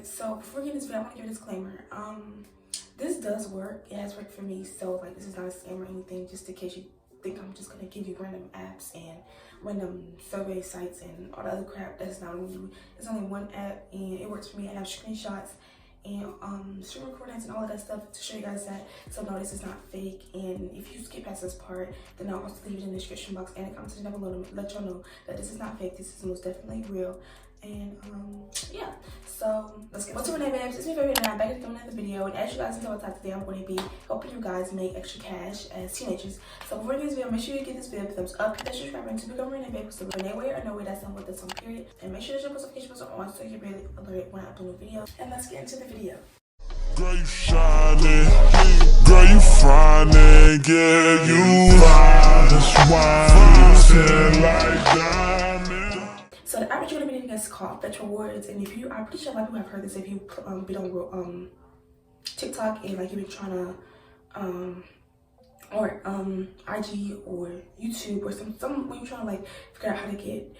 Alright, so before we get into this video, I want to give a disclaimer. This does work. It has worked for me, so like this is not a scam or anything, just in case you think I'm just gonna give you random apps and random survey sites and all the other crap. That's not what you. It's only one app and it works for me. I have screenshots and screen recordings and all of that stuff to show you guys that. So no, this is not fake. And if you skip past this part, then I'll also leave it in the description box and the comment section down below to let y'all know that this is not fake. This is most definitely real. And yeah, so let's get to Renee, babes. It's me, Renee. I'm back to doing another video, and as you guys know, today I'm going to be helping you guys make extra cash as teenagers. So before you get this video, make sure you give this video a thumbs up, hit that subscribe button to become Renee, babe. So Renee way or no way, that's not what that's on, period. And make sure that your notifications are on so you get really alerted when I upload a video. And let's get into the video. Girl, you shining, girl, you fine, yeah, you fine. That's why you like diamond. So the app that you're gonna be doing is called 𝗪𝗵𝘁 and if you, I'm pretty sure a lot of people have heard this if you been on TikTok and like you've been trying to or IG or YouTube or some when you're trying to like figure out how to get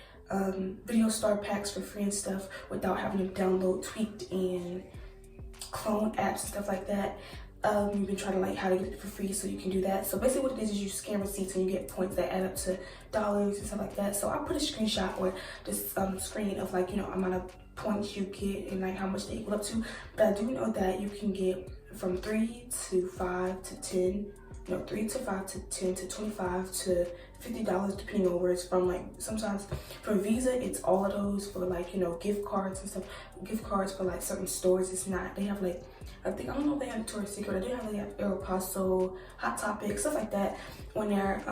video star packs for free and stuff without having to download tweaked and clone apps and stuff like that. You've been trying to like how to get it for free so you can do that. So basically what it is you scan receipts and you get points that add up to dollars and stuff like that. So I put a screenshot or this screen of like, you know, amount of points you get and like how much they equal up to. But I do know that you can get from 3 to 5 to 10, you know, 3 to 5 to 10 to 25 to $50 depending on where it's from. Like sometimes for Visa it's all of those, for like, you know, gift cards and stuff, gift cards for like certain stores. It's not, they have like, I don't know if they have 𝗏𝗃𝗀𝗀, they have like 𝗟𝗶𝗴𝗁, Hot Topic, stuff like that. When they're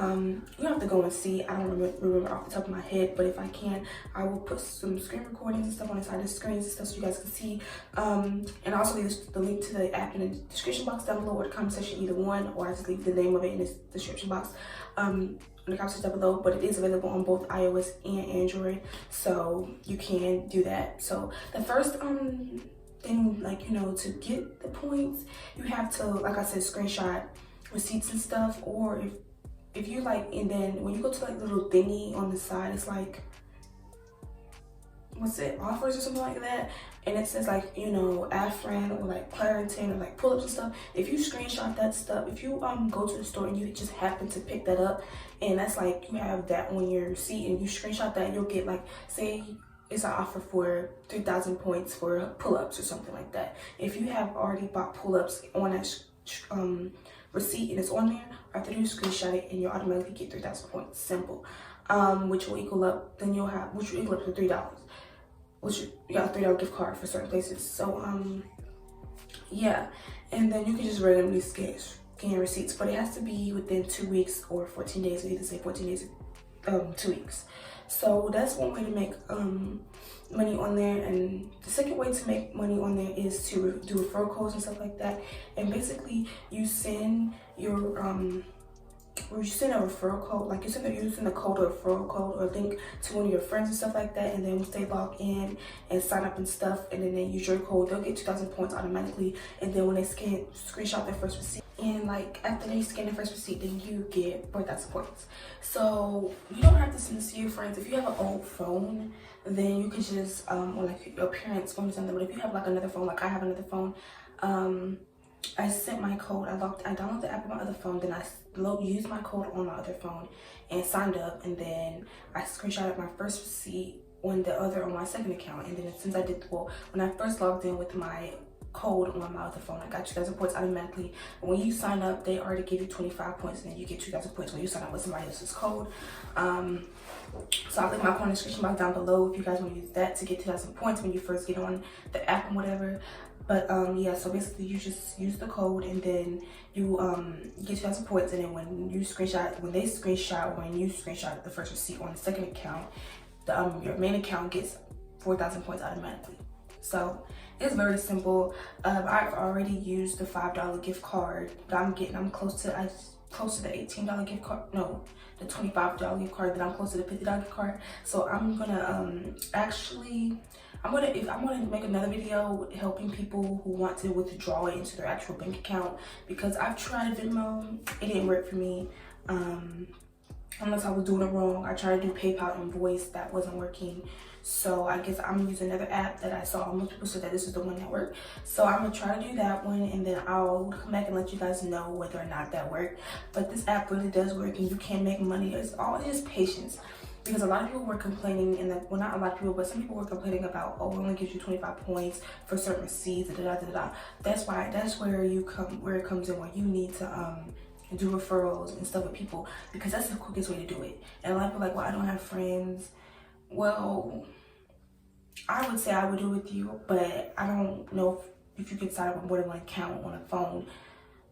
you have to go and see. I don't remember off the top of my head, but if I can, I will put some screen recordings and stuff on the side of the screens and stuff so you guys can see. And also leave the link to the app in the description box down below or the comment section, either one, or I just leave the name of it in the description box in the comment section down below. But it is available on both iOS and Android, so you can do that. So the first thing, like, you know, to get the points, you have to, like I said, screenshot receipts and stuff, or if you like, and then when you go to like the little thingy on the side, it's like, what's it, offers or something like that, and it says like, you know, Afrin or like Claritin or like pull-ups and stuff. If you screenshot that stuff, if you go to the store and you just happen to pick that up, and that's like, you have that on your receipt and you screenshot that, you'll get like, say it's an offer for 3,000 points for pull-ups or something like that. If you have already bought pull-ups on that receipt and it's on there, after you screenshot it and you'll automatically get 3,000 points. Simple. Which will equal up, then you'll have, which will equal up to $3, which you got a $3 gift card for certain places. So yeah, and then you can just randomly scan receipts, but it has to be within 2 weeks or 14 days. We either say 14 days, 2 weeks. So that's one way to make money on there. And the second way to make money on there is to do referral codes and stuff like that. And basically you send your or you send a referral code, like you send a code or referral code or link to one of your friends and stuff like that, and then once they log in and sign up and stuff, and then they use your code, they'll get 2,000 points automatically. And then when they screenshot their first receipt, and like after they scan the first receipt, then you get 4,000 points. So you don't have to send this to your friends. If you have an old phone, then you can just or like your parents' phone or something. But if you have like another phone, like I have another phone, I sent my code, I downloaded the app on my other phone, then I used my code on my other phone and signed up, and then I screenshotted my first receipt on my second account. And then since I did, well, when I first logged in with my code on my other phone, I got 2,000 points automatically. And when you sign up, they already give you 25 points, and then you get 2,000 points when you sign up with somebody else's code. So I'll leave my code in the description box down below if you guys want to use that to get 2,000 points when you first get on the app and whatever. But yeah, so basically you just use the code and then you get 2,000 points, and then when you screenshot the first receipt on the second account, your main account gets 4,000 points automatically. So it's very simple. I've already used the $5 gift card that I'm close to the $18 gift card, no, the $25 gift card, then I'm close to the $50 gift card. So I'm gonna I'm gonna make another video helping people who want to withdraw it into their actual bank account, because I've tried Venmo, it didn't work for me. unless I was doing it wrong. I tried to do PayPal invoice, that wasn't working. So I guess I'm gonna use another app that I saw most people said that this is the one that worked. So I'm gonna try to do that one, and then I'll come back and let you guys know whether or not that worked. But this app really does work, and you can make money. It's all just patience. Because a lot of people were complaining, and well, not a lot of people, but some people were complaining about, oh, it only gives you 25 points for certain receipts, That's where it comes in, where you need to do referrals and stuff with people, because that's the quickest way to do it. And a lot of people are like, well, I don't have friends. Well, I would say I would do it with you, but I don't know if you can sign up with more than one account on a phone.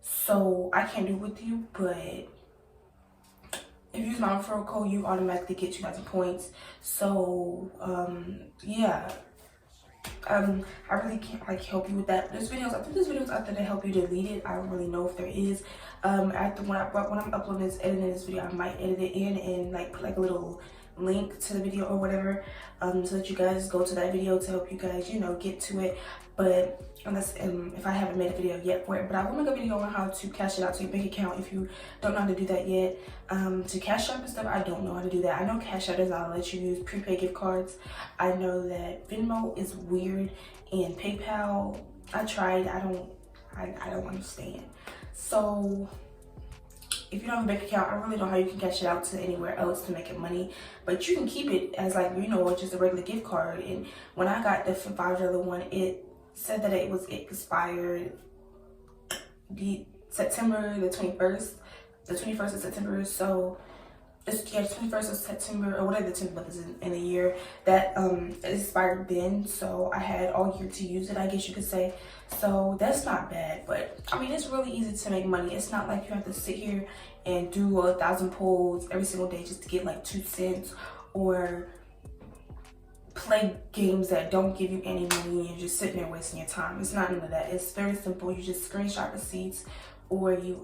So I can't do it with you, but if you use my referral code, you automatically get 2,000 points. So yeah, I really can't help you with that. I think there's videos out there that help you delete it. I don't really know if there is. When I'm uploading this, editing this video, I might edit it in and put a little link to the video or whatever, so that you guys go to that video to help you guys, get to it. But unless if I haven't made a video yet for it, but I will make a video on how to cash it out to your bank account if you don't know how to do that yet. To cash out and stuff, I don't know how to do that. I know Cash App does not let you use prepaid gift cards. I know that Venmo is weird, and PayPal, I tried. I don't understand. So if you don't have a bank account, I really don't know how you can cash it out to anywhere else to make it money. But you can keep it as just a regular gift card. And when I got the $5 one, it said that it expired September the 21st. The 21st of September. So it's 21st of September, or whatever the 10th month is in a year, that it expired then. So I had all year to use it, I guess you could say. So that's not bad, but I mean, it's really easy to make money. It's not like you have to sit here and do 1,000 pulls every single day just to get 2 cents, or play games that don't give you any money and you're just sitting there wasting your time. It's not none of that. It's very simple. You just screenshot receipts, or you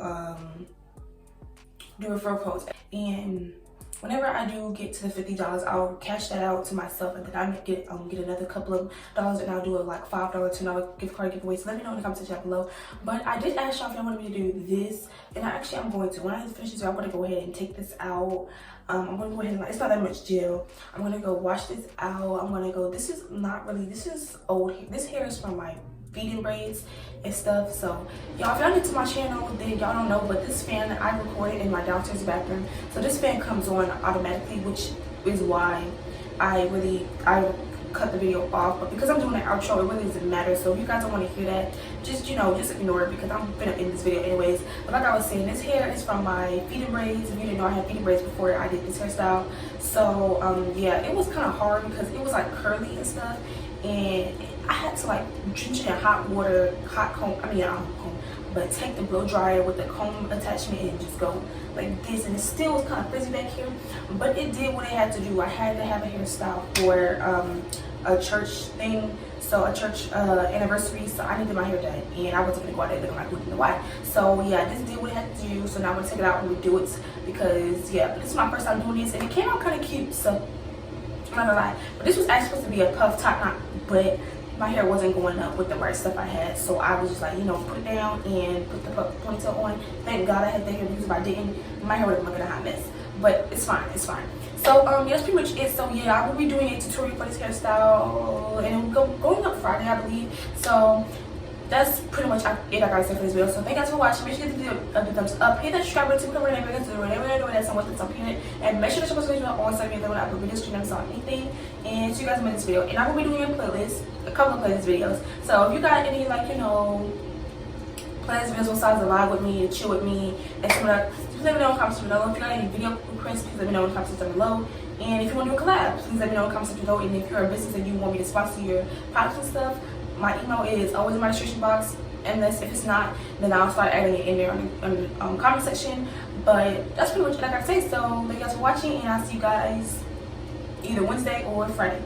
do referral codes. And whenever I do get to the $50, I'll cash that out to myself, and then I get another couple of dollars, and I'll do a $5, $10 gift card giveaway. So let me know in the comment section down below. But I did ask y'all if y'all wanted me to do this, and I'm going to. When I finish this video, I'm going to go ahead and take this out. I'm going to go ahead and, it's not that much gel. I'm going to go wash this out. I'm going to go, this is old hair. This hair is from my feeding braids and stuff. So y'all, if y'all new to my channel, then y'all don't know, but this fan I recorded in my downstairs bathroom. So this fan comes on automatically, which is why I cut the video off. But because I'm doing an outro, it really doesn't matter. So if you guys don't want to hear that, just ignore it, because I'm gonna end this video anyways. But like I was saying, this hair is from my feeding braids. If you didn't know, I had feeding braids before I did this hairstyle. So yeah, it was kind of hard because it was curly and stuff, and I had to drench it in hot water, but take the blow dryer with the comb attachment and just go like this. And it still was kind of frizzy back here, but it did what it had to do. I had to have a hairstyle for a church thing, so a church anniversary. So I needed my hair done, and I wasn't gonna go out there looking like who didn't know why. So yeah, this did what it had to do. So now I'm gonna take it out and redo it, because yeah, this is my first time doing this, and it came out kind of cute. So I'm not gonna lie, but this was actually supposed to be a puff top knot, but my hair wasn't going up with the right stuff I had, so I was just put it down and put the ponytail on. Thank God I had that hair, because if I didn't, my hair would have looked like a hot mess. But it's fine, it's fine. So yeah, that's pretty much it. So yeah, I will be doing a tutorial for this hairstyle, and it will going up Friday, I believe. So that's pretty much it I gotta say for this video. So thank you guys for watching. Make sure you hit the thumbs up, hit that subscribe button, become Renee, that's what that's up here, and make sure to subscribe on Sunday when I upload videos, streams on anything. And so you guys made this video, and I will be doing a playlist, a couple of playlist videos. So if you got any playlist videos on sides to vibe with me, to chill with me, and some of that, please let me know in the comments below. If you got any video requests, please let me know in the comments down below. And if you want to do a collab, please let me know in the comments below. And if you're a business and you want me to sponsor your products and stuff, my email is always in my description box. Unless if it's not, then I'll start adding it in there on the comment section. But that's pretty much what I gotta say. So thank you guys for watching, and I'll see you guys either Wednesday or Friday.